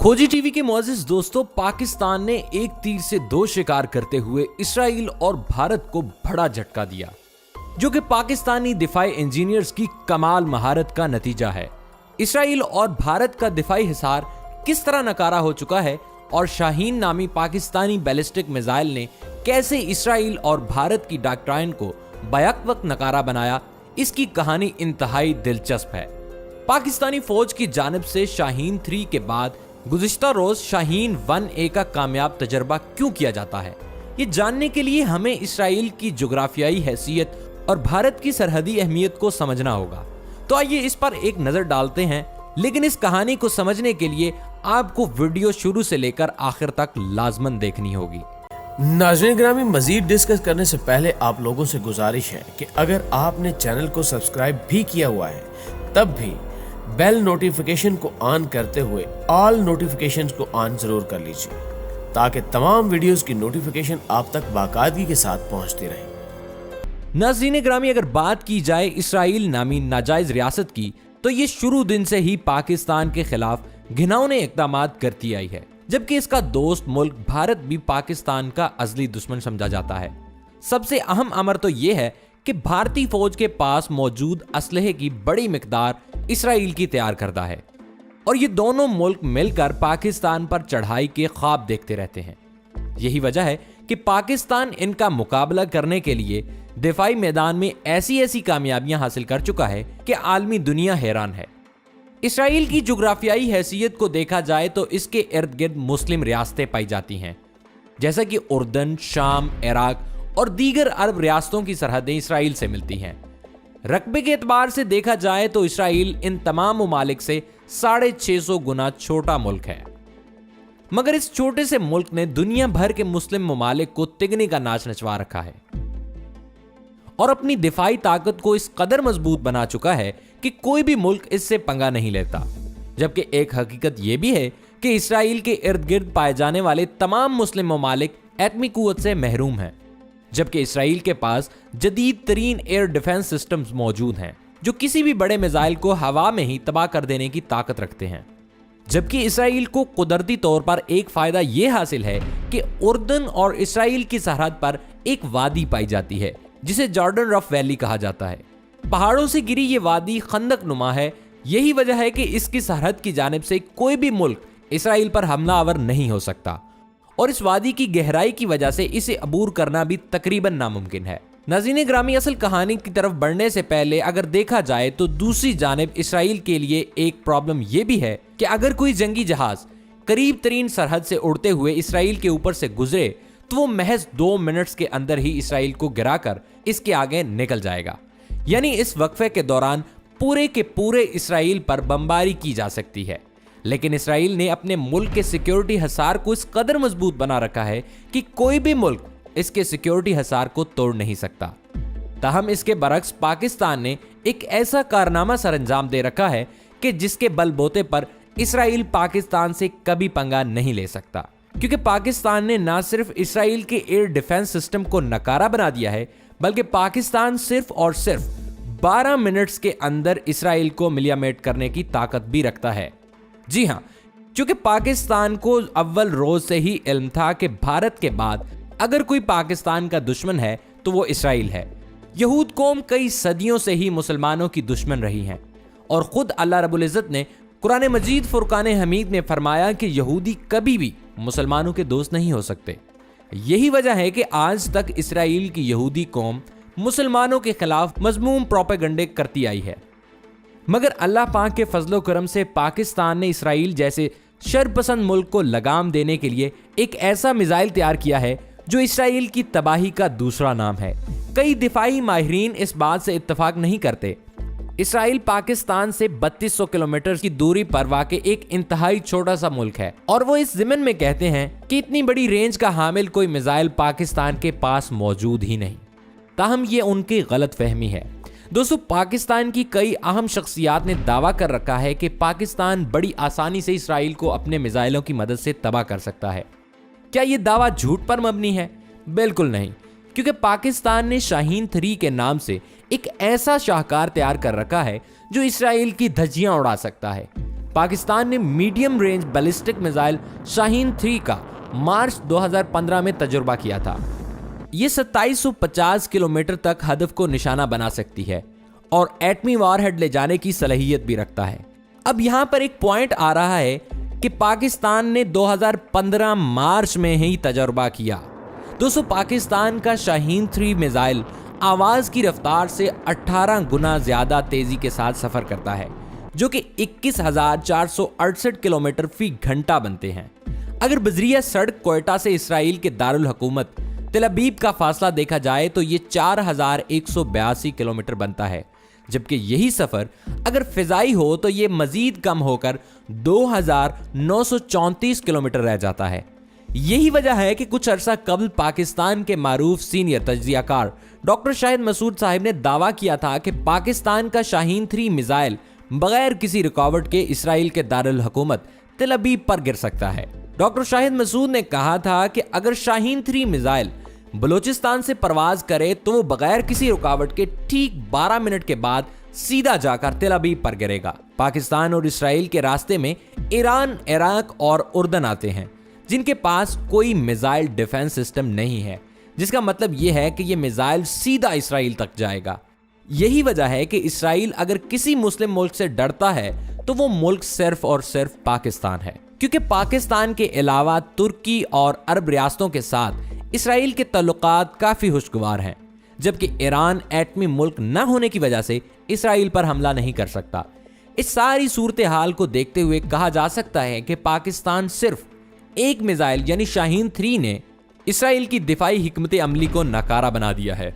खोजी टीवी के मुअज़्ज़िज़ दोस्तों, पाकिस्तान ने एक तीर से दो शिकार करते हुए इसराइल और भारत को बड़ा झटका दिया, जो कि पाकिस्तानी दिफाई इंजीनियर्स की कमाल महारत का नतीजा है। इसराइल और भारत का दिफाई हिसार किस तरह नकारा हो चुका है और शाहीन नामी पाकिस्तानी बैलिस्टिक मिसाइल ने कैसे इसराइल और भारत की डॉक्ट्राइन को बैक वक्त नकारा बनाया, इसकी कहानी इंतहाई दिलचस्प है। पाकिस्तानी फौज की जानिब से शाहीन 3 के बाद गुज़िश्ता रोज शाहीन 1A का कामयाब तजर्बा क्यों किया जाता है, ये जानने के लिए हमें इसराइल की जोग्राफियाई हैसियत और भारत की सरहदी अहमियत को समझना होगा। तो आइए इस पर एक नजर डालते हैं, लेकिन इस कहानी को समझने के लिए आपको वीडियो शुरू से लेकर आखिर तक लाजमन देखनी होगी। नाज़रीन ग्रामी, मजीद डिस्कस करने से पहले आप लोगों से गुजारिश है कि अगर आपने चैनल को सब्सक्राइब भी किया हुआ है तब भी बेल नोटिफिकेशन को ऑन करते हुए ऑल नोटिफिकेशंस को ऑन जरूर कर लीजिए, ताकि तमाम वीडियोस की नोटिफिकेशन आप तक बाकायदगी के साथ पहुंचती रहे। नाज़रीन ग्रामी, अगर बात की जाए इसराइल नामी नाजायज रियासत की, तो ये शुरू दिन से ही पाकिस्तान के खिलाफ घिनौने इक़दामात करती आई है, जबकि इसका दोस्त मुल्क भारत भी पाकिस्तान का अज़ली दुश्मन समझा जाता है। सबसे अहम अमर तो ये है कि भारतीय फौज के पास मौजूद असलहे की बड़ी मिकदार इसराइल की तैयार करता है और ये दोनों मुल्क मिलकर पाकिस्तान पर चढ़ाई के ख्वाब देखते रहते हैं। यही वजह है कि पाकिस्तान इनका मुकाबला करने के लिए दिफाई मैदान में ऐसी ऐसी कामयाबियां हासिल कर चुका है कि आलमी दुनिया हैरान है। इसराइल की जोग्राफियाई हैसियत को देखा जाए तो इसके इर्द गिर्द मुस्लिम रियासतें पाई जाती हैं, जैसा कि उर्दन, शाम, इराक और दीगर अरब रियासतों की सरहदें इसराइल से मिलती हैं। रकबे के एतबार से देखा जाए तो इसराइल इन तमाम ममालिक से 650 गुना छोटा मुल्क है, मगर इस छोटे से मुल्क ने दुनिया भर के मुस्लिम ममालिक को तिगने का नाच नचवा रखा है और अपनी दिफाई ताकत को इस कदर मजबूत बना चुका है कि कोई भी मुल्क इससे पंगा नहीं लेता। जबकि एक हकीकत यह भी है कि इसराइल के इर्द गिर्द पाए जाने वाले तमाम मुस्लिम ममालिक एटमी कुव्वत से महरूम हैं, जबकि इसराइल के पास जदीद तरीन एयर डिफेंस सिस्टम्स मौजूद हैं जो किसी भी बड़े मिसाइल को हवा में ही तबाह कर देने की ताकत रखते हैं। जबकि इसराइल को कुदरती तौर पर एक फायदा यह हासिल है कि उर्दन और इसराइल की सरहद पर एक वादी पाई जाती है जिसे जॉर्डन रफ वैली कहा जाता है। पहाड़ों से गिरी ये वादी खंदक नुमा है। यही वजह है कि इसकी सरहद की जानिब से कोई भी मुल्क इसराइल पर हमलावर नहीं हो सकता और इस वादी की गहराई की वजह से इसे अबूर करना भी तकरीबन नामुमकिन है। नाज़रीन ग्रामी, असल कहानी की तरफ बढ़ने से पहले अगर देखा जाए तो दूसरी जानिब इसराइल के लिए एक प्रॉब्लम यह भी है कि अगर कोई जंगी जहाज करीब तरीन सरहद से उड़ते हुए इसराइल के ऊपर से गुजरे तो वो महज 2 मिनट्स के अंदर ही इसराइल को गिराकर इसके आगे निकल जाएगा। यानी इस वक्फे के दौरान पूरे के पूरे इसराइल पर बमबारी की जा सकती है। लेकिन इसराइल ने अपने मुल्क के सिक्योरिटी हिसार को इस कदर मजबूत बना रखा है कि कोई भी मुल्क इसके सिक्योरिटी हिसार को तोड़ नहीं सकता। ताहम इसके बरक्स पाकिस्तान ने एक ऐसा कारनामा सरअंजाम दे रखा है कि जिसके बलबूते पर इसराइल पाकिस्तान से कभी पंगा नहीं ले सकता, क्योंकि पाकिस्तान ने न सिर्फ इसराइल के एयर डिफेंस सिस्टम को नकारा बना दिया है, बल्कि पाकिस्तान सिर्फ और सिर्फ 12 मिनट्स के अंदर इसराइल को मिलियामेट करने की ताकत भी रखता है। जी हाँ, क्योंकि पाकिस्तान को अव्वल रोज से ही इल्म था कि भारत के बाद अगर कोई पाकिस्तान का दुश्मन है तो वो इसराइल है। यहूद कौम कई सदियों से ही मुसलमानों की दुश्मन रही हैं और खुद अल्लाह रब्बुल इज़्ज़त ने कुरान मजीद फुरकान हमीद में फरमाया कि यहूदी कभी भी मुसलमानों के दोस्त नहीं हो सकते। यही वजह है कि आज तक इसराइल की यहूदी कौम मुसलमानों के खिलाफ मजमूम प्रोपेगंडे करती आई है, मगर अल्लाह पाक के फजलो करम से पाकिस्तान ने इसराइल जैसे शरपसंद मुल्क को लगाम देने के लिए एक ऐसा मिसाइल तैयार किया है जो इसराइल की तबाही का दूसरा नाम है। कई दिफाई माहिरीन इस बात से इत्तफाक नहीं करते। इसराइल पाकिस्तान से 3200 किलोमीटर की दूरी पर वाक़ एक इंतहाई छोटा सा मुल्क है और वो इस ज़िमन में कहते हैं कि इतनी बड़ी रेंज का हामिल कोई मिसाइल पाकिस्तान के पास मौजूद ही नहीं। ताहम ये उनकी गलत फहमी है। दोस्तों, पाकिस्तान की कई अहम शख्सियात ने दावा कर रखा है कि पाकिस्तान बड़ी आसानी से इसराइल को अपने मिसाइलों की मदद से तबाह कर सकता है। क्या ये दावा झूठ पर मबनी है? बिल्कुल नहीं, क्योंकि पाकिस्तान ने शाहीन 3 के नाम से एक ऐसा शाहकार तैयार कर रखा है जो इसराइल की धज्जियां उड़ा सकता है। पाकिस्तान ने medium range ballistic missile Shaheen 3 का मार्च 2015 में तजुर्बा किया था। ये 2750 किलोमीटर तक हदफ को निशाना बना सकती है और एटमी वॉरहेड ले जाने की सलाहियत भी रखता है। अब यहां पर एक पॉइंट आ रहा है कि पाकिस्तान ने 2015 मार्च में ही तजुर्बा किया। दोस्तों, पाकिस्तान का शाहीन 3 मिसाइल आवाज की रफ्तार से 18 गुना ज्यादा तेजी के साथ सफर करता है, जो कि 21,468 किलोमीटर फी घंटा बनते हैं। अगर बजरिया सड़क कोयटा से इसराइल के दारुल हुकूमत तेल अवीव का फासला देखा जाए तो ये 4,182 किलोमीटर बनता है, जबकि यही सफर अगर फिजाई हो तो ये मजीद कम होकर 2,934 किलोमीटर रह जाता है। यही वजह है कि कुछ अरसा कबल पाकिस्तान के मारूफ सीनियर तज्जियाकार डॉक्टर शाहिद मसूद साहिब ने दावा किया था कि पाकिस्तान का शाहीन 3 मिसाइल बगैर किसी रुकावट के इसराइल के दारुल हुकूमत तेल अवीव पर गिर सकता है। डॉक्टर शाहिद मसूद ने कहा था कि अगर शाहीन 3 मिसाइल बलूचिस्तान से परवाज करे तो वो बगैर किसी रुकावट के ठीक 12 मिनट के बाद सीधा जाकर तेल अवीव पर गिरेगा। पाकिस्तान और इसराइल के रास्ते में ईरान, इराक और उर्दन आते हैं, जिनके पास कोई मिसाइल डिफेंस सिस्टम नहीं है, जिसका मतलब यह है कि यह मिसाइल सीधा इसराइल तक जाएगा। यही वजह है कि इसराइल अगर किसी मुस्लिम मुल्क से डरता है तो वो मुल्क सिर्फ और सिर्फ पाकिस्तान है, क्योंकि पाकिस्तान के अलावा तुर्की और अरब रियासतों के साथ इसराइल के ताल्लुकात काफी खुशगवार हैं, जबकि ईरान एटमी मुल्क न होने की वजह से इसराइल पर हमला नहीं कर सकता। इस सारी सूरत हाल को देखते हुए कहा जा सकता है कि पाकिस्तान सिर्फ एक मिसाइल यानी शाहीन 3 ने इसराइल की दिफाई हिकमत अमली को नकारा बना दिया है।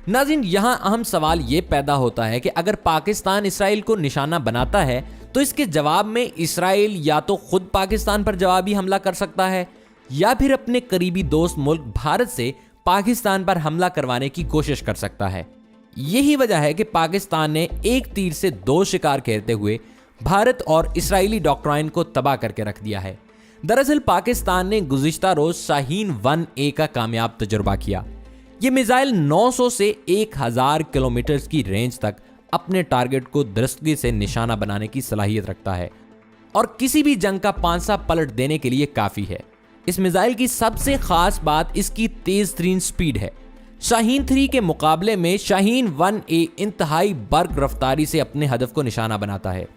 नाज़रीन, यहां अहम सवाल यह पैदा होता है कि अगर पाकिस्तान इसराइल को निशाना बनाता है तो इसके जवाब में इसराइल या तो खुद पाकिस्तान पर जवाबी हमला कर सकता है या फिर अपने करीबी दोस्त मुल्क भारत से पाकिस्तान पर हमला करवाने की कोशिश कर सकता है। यही वजह है कि पाकिस्तान ने एक तीर से दो शिकार खेलते हुए भारत और इसराइली डॉक्ट्राइन को तबाह करके रख दिया है। दरअसल पाकिस्तान ने गुज़िश्ता रोज शाहीन 1A का कामयाब तजुर्बा किया। ये मिसाइल 900 से 1000 किलोमीटर की रेंज तक अपने टारगेट को दुरुस्तगी से निशाना बनाने की सलाहियत रखता है और किसी भी जंग का पांसा पलट देने के लिए काफी है। इस मिसाइल की सबसे खास बात इसकी तेज तरीन स्पीड है। शाहीन 3 के मुकाबले में शाहीन 1A इंतहाई बर्क रफ्तारी से अपने हदफ को निशाना बनाता है,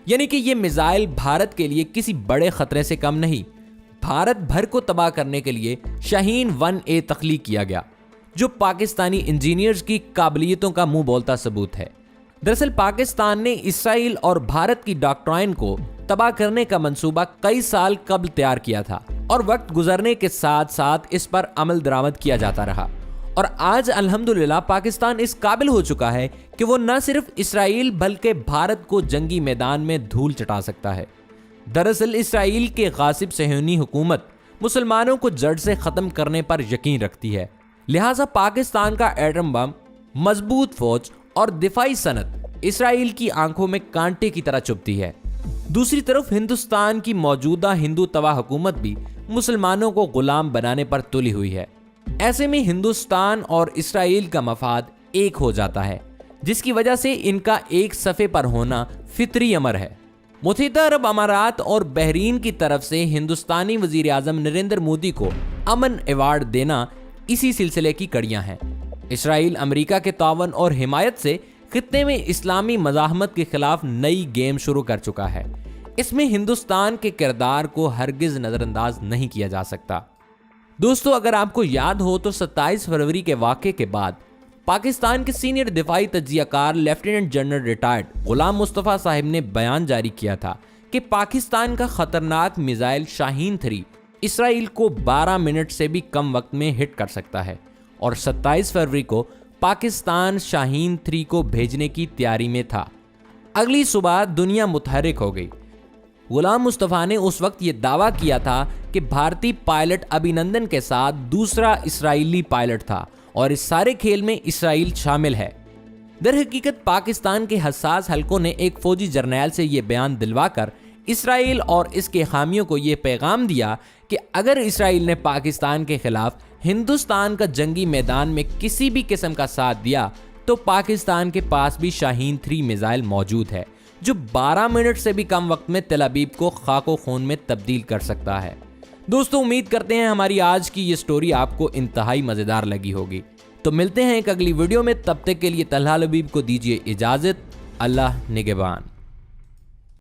यानी कि यह मिसाइल भारत के लिए किसी बड़े खतरे से कम नहीं। भारत भर को तबाह करने के लिए शाहीन 1A तख्लीक किया गया, जो पाकिस्तानी इंजीनियर्स की काबिलियतों का मुंह बोलता सबूत है। दरअसल पाकिस्तान ने इसराइल और भारत की डॉक्ट्राइन को तबाह करने का मंसूबा कई साल कबल तैयार किया था और वक्त गुजरने के साथ साथ इस पर अमल दरामद किया जाता रहा और आज अल्हम्दुलिल्लाह पाकिस्तान इस काबिल हो चुका है कि वो न सिर्फ इसराइल बल्कि भारत को जंगी मैदान में धूल चटा सकता है। दरअसल इसराइल के गासिब सहयोनी हुकूमत मुसलमानों को जड़ से खत्म करने पर यकीन रखती है, लिहाजा पाकिस्तान का एटम बम, मजबूत फौज और दिफाई सनत इसराइल की आंखों में कांटे की तरह चुभती है। दूसरी तरफ हिंदुस्तान की मौजूदा हिंदू तवा हुकूमत भी मुसलमानों को गुलाम बनाने पर तुली हुई है। ऐसे में हिंदुस्तान और इसराइल का मफाद एक हो जाता है, जिसकी वजह से इनका एक सफ़े पर होना फितरी अमर है। मुत्तहिदा अरब अमारात और बहरीन की तरफ से हिंदुस्तानी वजीर आज़म नरेंद्र मोदी को अमन अवार्ड देना इसी सिलसिले की कड़ियां हैं। इसराइल अमेरिका के तावन और हिमायत से खित्ते में इस्लामी मज़ाहमत के खिलाफ नई गेम शुरू कर चुका है। इसमें हिंदुस्तान के किरदार को हरगिज नज़रअंदाज नहीं किया जा सकता। दोस्तों, अगर आपको याद हो तो 27 फरवरी के वाक़े के बाद पाकिस्तान के सीनियर दिफाई तज्जियाकार लेफ्टिनेंट जनरल रिटायर्ड गुलाम मुस्तफ़ा साहिब ने बयान जारी किया था कि पाकिस्तान का खतरनाक मिसाइल शाहीन 3 इसराइल को 12 मिनट से भी कम वक्त में हिट कर सकता है और 27 फरवरी को पाकिस्तान शाहीन 3 को भेजने की तैयारी में था। अगली सुबह दुनिया मुतहरिक हो गई। गुलाम मुस्तफ़ा ने उस वक्त ये दावा किया था कि भारतीय पायलट अभिनंदन के साथ दूसरा इसराइली पायलट था और इस सारे खेल में इसराइल शामिल है। दरहकीकत पाकिस्तान के हसास हलकों ने एक फौजी जर्नैल से यह बयान दिलवाकर इसराइल और इसके हामियों को यह पैगाम दिया कि अगर इसराइल ने पाकिस्तान के खिलाफ हिंदुस्तान का जंगी मैदान में किसी भी किस्म का साथ दिया तो पाकिस्तान के पास भी शाहीन 3 मिसाइल मौजूद है, जो 12 मिनट से भी कम वक्त में तेल अबीब को खाको खून में तब्दील कर सकता है। दोस्तों उम्मीद करते हैं हमारी आज की ये स्टोरी आपको इंतहाई मजेदार लगी होगी। तो मिलते हैं एक अगली वीडियो में, तब तक के लिए तलहा लबीब को दीजिए इजाजत। अल्लाह निगहबान।